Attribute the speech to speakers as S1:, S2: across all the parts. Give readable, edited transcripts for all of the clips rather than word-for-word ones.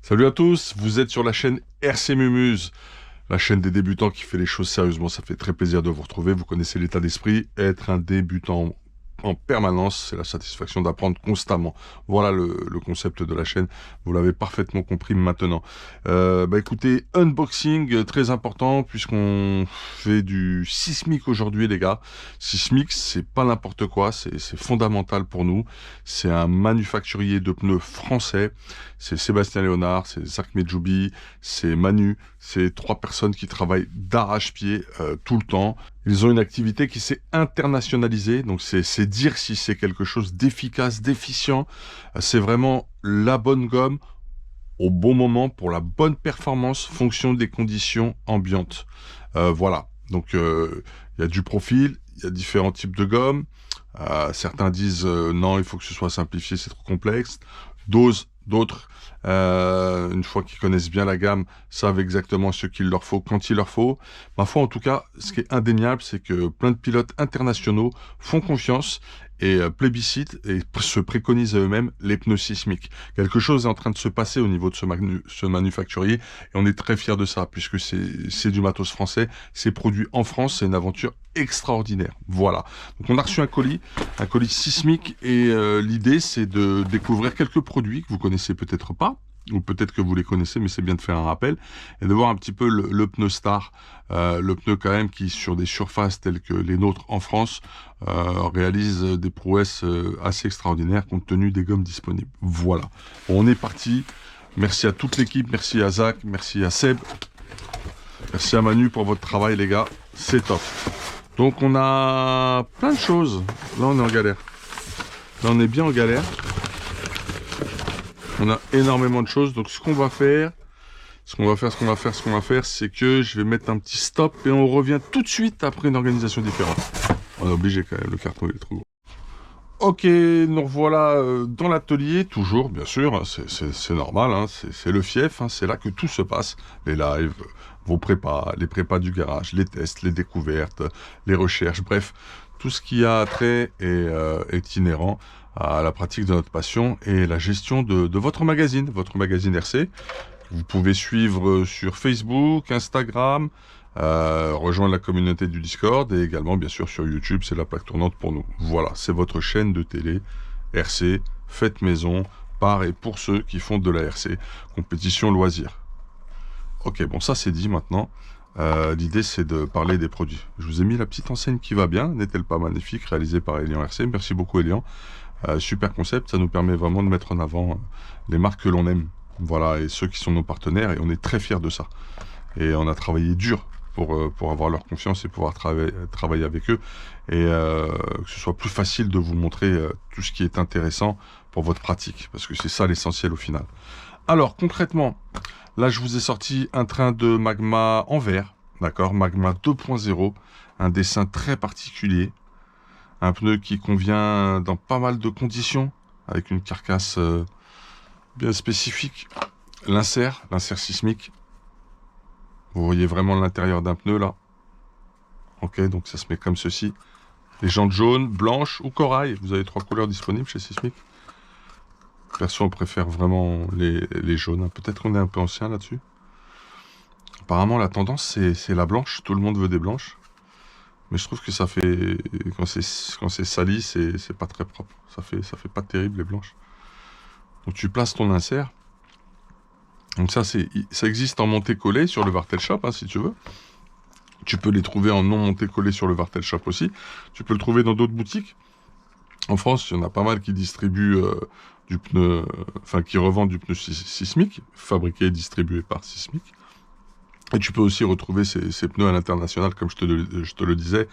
S1: Salut à tous, vous êtes sur la chaîne RC Mumuse, la chaîne des débutants qui fait les choses sérieusement. Ça fait très plaisir de vous retrouver, vous connaissez l'état d'esprit. Être un débutant en permanence, c'est la satisfaction d'apprendre constamment. Voilà le concept de la chaîne, vous l'avez parfaitement compris maintenant. Écoutez, unboxing très important puisqu'on fait du sismique aujourd'hui les gars. Sismique, c'est pas n'importe quoi, c'est fondamental pour nous. C'est un manufacturier de pneus français. C'est Sébastien Léonard, c'est Zach Medjoubi, c'est Manu. C'est trois personnes qui travaillent d'arrache-pied tout le temps. Ils ont une activité qui s'est internationalisée, donc c'est dire si c'est quelque chose d'efficace, d'efficient. C'est vraiment la bonne gomme au bon moment pour la bonne performance, fonction des conditions ambiantes. Voilà, donc il y a du profil, il y a différents types de gommes. Certains disent non, il faut que ce soit simplifié, c'est trop complexe. D'autres, une fois qu'ils connaissent bien la gamme, savent exactement ce qu'il leur faut, quand il leur faut. Ma foi, en tout cas, ce qui est indéniable, c'est que plein de pilotes internationaux font confiance et plébiscitent et se préconisent à eux-mêmes les pneus sismiques. Quelque chose est en train de se passer au niveau de ce manufacturier et on est très fiers de ça, puisque c'est du matos français, c'est produit en France, c'est une aventure extraordinaire. Voilà. Donc on a reçu un colis sismique et l'idée c'est de découvrir quelques produits que vous connaissez peut-être pas ou peut-être que vous les connaissez, mais c'est bien de faire un rappel et de voir un petit peu le pneu star, le pneu quand même qui sur des surfaces telles que les nôtres en France réalise des prouesses assez extraordinaires compte tenu des gommes disponibles. Voilà, on est parti. Merci à toute l'équipe, merci à Zach, merci à Seb, merci à Manu pour votre travail les gars, c'est top. Donc on a plein de choses. Là on est en galère. Là on est bien en galère. On a énormément de choses. Donc ce qu'on va faire, c'est que je vais mettre un petit stop et on revient tout de suite après une organisation différente. On est obligé quand même, le carton il est trop gros. Ok, nous revoilà dans l'atelier, toujours bien sûr, hein, c'est normal, hein, c'est le fief, hein, c'est là que tout se passe. Les lives, vos prépas, les prépas du garage, les tests, les découvertes, les recherches, bref, tout ce qui a trait est inhérent à la pratique de notre passion et la gestion de votre magazine RC. Vous pouvez suivre sur Facebook, Instagram, rejoindre la communauté du Discord et également bien sûr sur YouTube, c'est la plaque tournante pour nous. Voilà, c'est votre chaîne de télé RC, faites maison, par et pour ceux qui font de la RC, compétition loisir. Ok, bon ça c'est dit maintenant. L'idée c'est de parler des produits. Je vous ai mis la petite enseigne qui va bien, n'est-elle pas magnifique, réalisée par Elian RC. Merci beaucoup Elian. Super concept, ça nous permet vraiment de mettre en avant les marques que l'on aime. Voilà, et ceux qui sont nos partenaires, et on est très fiers de ça. Et on a travaillé dur pour avoir leur confiance et pouvoir travailler avec eux, et que ce soit plus facile de vous montrer tout ce qui est intéressant pour votre pratique, parce que c'est ça l'essentiel au final. Alors, concrètement, là, je vous ai sorti un train de Magma en verre, d'accord, Magma 2.0, un dessin très particulier, un pneu qui convient dans pas mal de conditions, avec une carcasse bien spécifique. L'insert sismique. Vous voyez vraiment l'intérieur d'un pneu là. Ok, donc ça se met comme ceci. Les jantes jaunes, blanches ou corail. Vous avez trois couleurs disponibles chez Sismic. Perso, on préfère vraiment les jaunes. Peut-être qu'on est un peu ancien là-dessus. Apparemment, la tendance, c'est la blanche. Tout le monde veut des blanches. Mais je trouve que ça fait... Quand c'est sali, c'est pas très propre. Ça fait pas terrible, les blanches. Donc tu places ton insert. Donc ça existe en monté-collé sur le Vartel Shop, hein, si tu veux. Tu peux les trouver en non monté-collé sur le Vartel Shop aussi. Tu peux le trouver dans d'autres boutiques. En France, il y en a pas mal qui distribuent du pneu... qui revendent du pneu sismique, fabriqué et distribué par Sismic. Et tu peux aussi retrouver ces pneus à l'international, comme je te le disais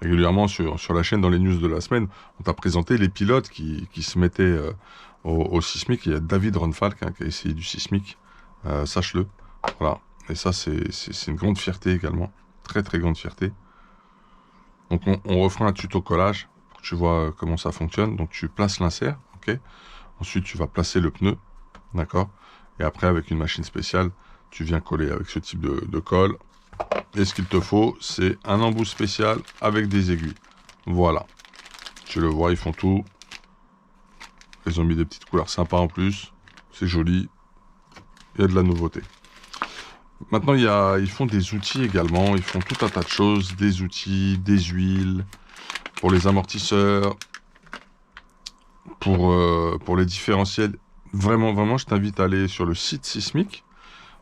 S1: régulièrement sur la chaîne dans les news de la semaine. On t'a présenté les pilotes qui se mettaient au Sismic. Il y a David Ronfalk qui a essayé du Sismic, sache-le. Voilà. Et ça, c'est une grande fierté également. Très très grande fierté. Donc on refera un tuto collage pour que tu vois comment ça fonctionne. Donc tu places l'insert, ok. Ensuite tu vas placer le pneu, d'accord. Et après avec une machine spéciale, tu viens coller avec ce type de colle. Et ce qu'il te faut, c'est un embout spécial avec des aiguilles. Voilà. Tu le vois, ils font tout. Ils ont mis des petites couleurs sympas en plus. C'est joli. il y a de la nouveauté. Maintenant, ils font des outils également, ils font tout un tas de choses, des outils, des huiles, pour les amortisseurs, pour les différentiels. Vraiment, vraiment, je t'invite à aller sur le site Sismic,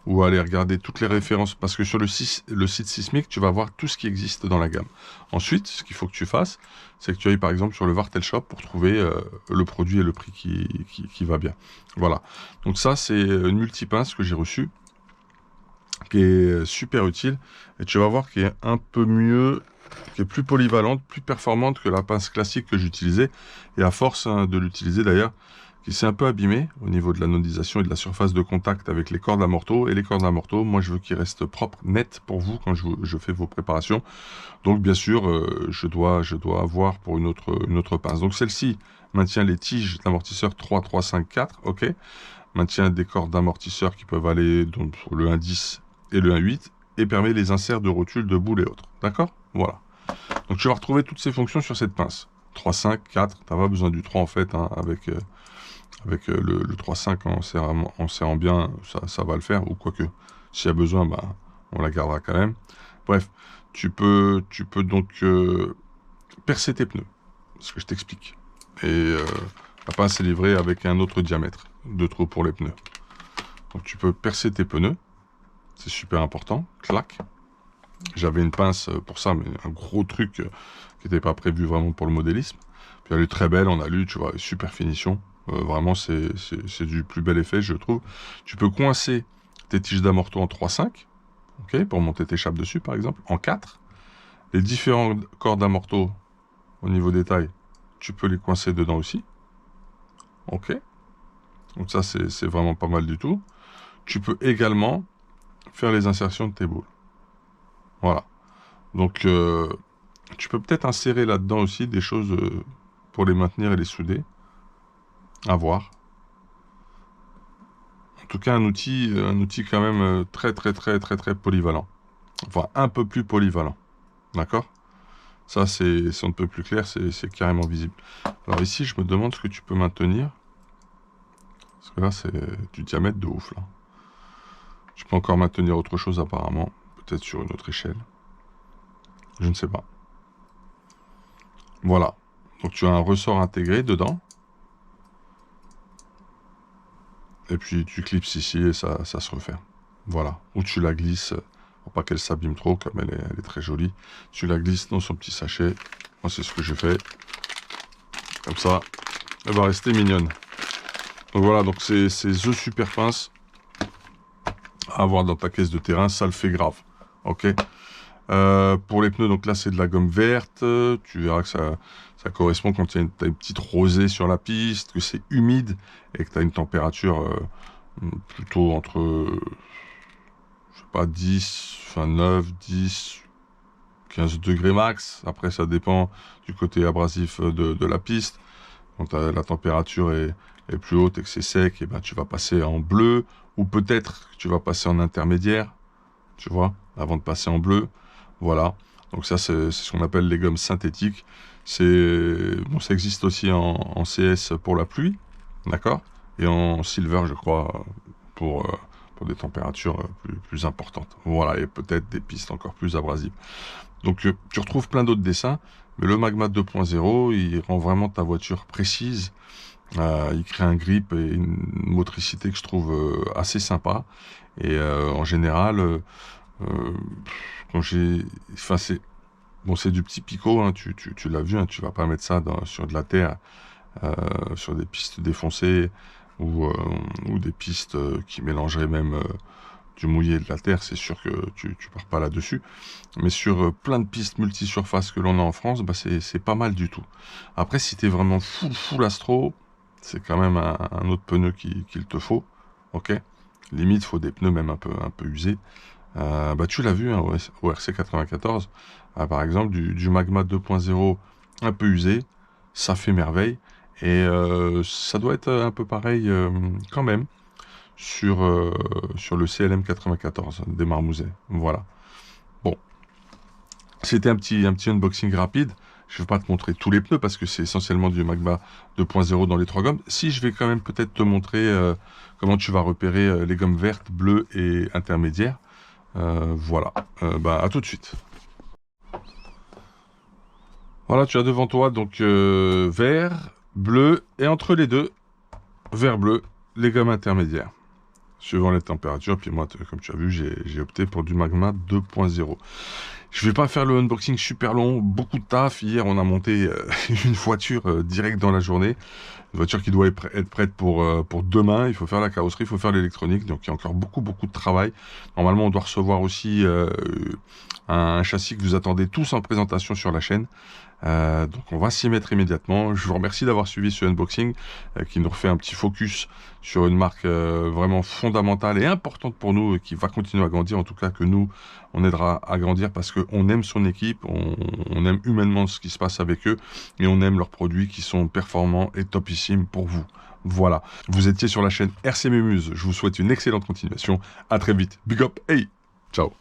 S1: ou à aller regarder toutes les références, parce que sur le site Sismic, tu vas voir tout ce qui existe dans la gamme. Ensuite, ce qu'il faut que tu fasses, c'est que tu ailles par exemple sur le Vartel Shop pour trouver le produit et le prix qui va bien. Voilà. Donc ça, c'est une multipince que j'ai reçue, qui est super utile, et tu vas voir qu'elle est un peu mieux, qui est plus polyvalente, plus performante que la pince classique que j'utilisais, et à force de l'utiliser d'ailleurs, qui s'est un peu abîmé au niveau de la nodisation et de la surface de contact avec les cordes à morteau. Et les cordes à morteau, moi je veux qu'ils restent propres, nets pour vous quand je fais vos préparations. Donc bien sûr, je dois avoir pour une autre pince. Donc celle-ci maintient les tiges d'amortisseur 3, 3, 5, 4, ok. Maintient des cordes d'amortisseur qui peuvent aller donc, sur le 1,10 et le 1,8 et permet les inserts de rotules, de boules et autres. D'accord? Voilà. Donc tu vas retrouver toutes ces fonctions sur cette pince. 3, 5, 4, t'as pas besoin du 3 en fait, hein, avec le 3,5 en serrant bien, ça va le faire, ou quoique, s'il y a besoin, bah, on la gardera quand même. Bref, tu peux donc percer tes pneus, ce que je t'explique. Et la pince est livrée avec un autre diamètre, 2 trous pour les pneus. Donc tu peux percer tes pneus, c'est super important, clac. J'avais une pince pour ça, mais un gros truc qui n'était pas prévu vraiment pour le modélisme. Puis elle est très belle en alu, tu vois, super finition. Vraiment, c'est du plus bel effet, je trouve. Tu peux coincer tes tiges d'amorto en 3-5, ok, pour monter tes chapes dessus, par exemple, en 4. Les différentes cordes d'amorto, au niveau des tailles, tu peux les coincer dedans aussi. Ok. Donc ça, c'est vraiment pas mal du tout. Tu peux également faire les insertions de tes boules. Voilà. Donc, tu peux peut-être insérer là-dedans aussi des choses pour les maintenir et les souder. À voir. En tout cas, un outil quand même très polyvalent. Enfin, un peu plus polyvalent. D'accord? Ça, c'est on ne peut plus clair, c'est carrément visible. Alors ici, je me demande ce que tu peux maintenir. Parce que là, c'est du diamètre de ouf, là. Je peux encore maintenir autre chose, apparemment. Peut-être sur une autre échelle. Je ne sais pas. Voilà. Donc, tu as un ressort intégré dedans. Et puis, tu clipses ici et ça se referme. Voilà. Ou tu la glisses, pour pas qu'elle s'abîme trop, comme elle est très jolie. Tu la glisses dans son petit sachet. Moi, c'est ce que j'ai fait. Comme ça, elle va rester mignonne. Donc voilà, donc c'est The Super Pince à avoir dans ta caisse de terrain, ça le fait grave. Ok. Pour les pneus, donc là c'est de la gomme verte. Tu verras que ça correspond quand tu as une petite rosée sur la piste, que c'est humide et que tu as une température plutôt entre, je sais pas, 10, enfin 9, 10, 15 degrés max. Après, ça dépend du côté abrasif de la piste. Quand la température est plus haute et que c'est sec, et ben tu vas passer en bleu, ou peut-être que tu vas passer en intermédiaire, tu vois, avant de passer en bleu. Voilà. Donc ça, c'est ce qu'on appelle les gommes synthétiques. Bon, ça existe aussi en CS pour la pluie, d'accord, et en silver, je crois, pour des températures plus importantes. Voilà, et peut-être des pistes encore plus abrasives. Donc tu retrouves plein d'autres dessins, mais le Magma 2.0, il rend vraiment ta voiture précise. Il crée un grip et une motricité que je trouve assez sympa. Et en général, quand enfin c'est du petit picot, hein, tu l'as vu, hein, tu vas pas mettre ça sur de la terre, sur des pistes défoncées ou des pistes qui mélangeraient même du mouillé et de la terre, c'est sûr que tu pars pas là-dessus. Mais sur plein de pistes multisurfaces que l'on a en France, bah c'est pas mal du tout. Après, si tu es vraiment full astro, c'est quand même un autre pneu qu'il te faut. Ok. Limite, faut des pneus même un peu usés. Bah tu l'as vu, hein, au RC 94, par exemple, du Magma 2.0 un peu usé, ça fait merveille. Et ça doit être un peu pareil quand même sur le CLM 94 des Marmousets. Voilà. Bon, c'était un petit unboxing rapide. Je ne vais pas te montrer tous les pneus parce que c'est essentiellement du Magma 2.0 dans les 3 gommes. Si, je vais quand même peut-être te montrer comment tu vas repérer les gommes vertes, bleues et intermédiaires. Voilà, à tout de suite. Voilà, tu as devant toi donc vert, bleu et entre les deux, vert-bleu, les gommes intermédiaires. Suivant les températures, puis moi, comme tu as vu, j'ai opté pour du Magma 2.0. Je vais pas faire le unboxing super long, beaucoup de taf. Hier, on a monté une voiture direct dans la journée. Une voiture qui doit être prête pour demain. Il faut faire la carrosserie, il faut faire l'électronique. Donc, il y a encore beaucoup de travail. Normalement, on doit recevoir aussi un châssis que vous attendez tous en présentation sur la chaîne. Donc on va s'y mettre immédiatement. Je vous remercie d'avoir suivi ce unboxing qui nous refait un petit focus sur une marque vraiment fondamentale et importante pour nous, qui va continuer à grandir, en tout cas que nous on aidera à grandir parce qu'on aime son équipe, on aime humainement ce qui se passe avec eux et on aime leurs produits qui sont performants et topissimes pour vous. Voilà, vous étiez sur la chaîne RC Mémuse, je vous souhaite une excellente continuation, à très vite, big up, hey, ciao.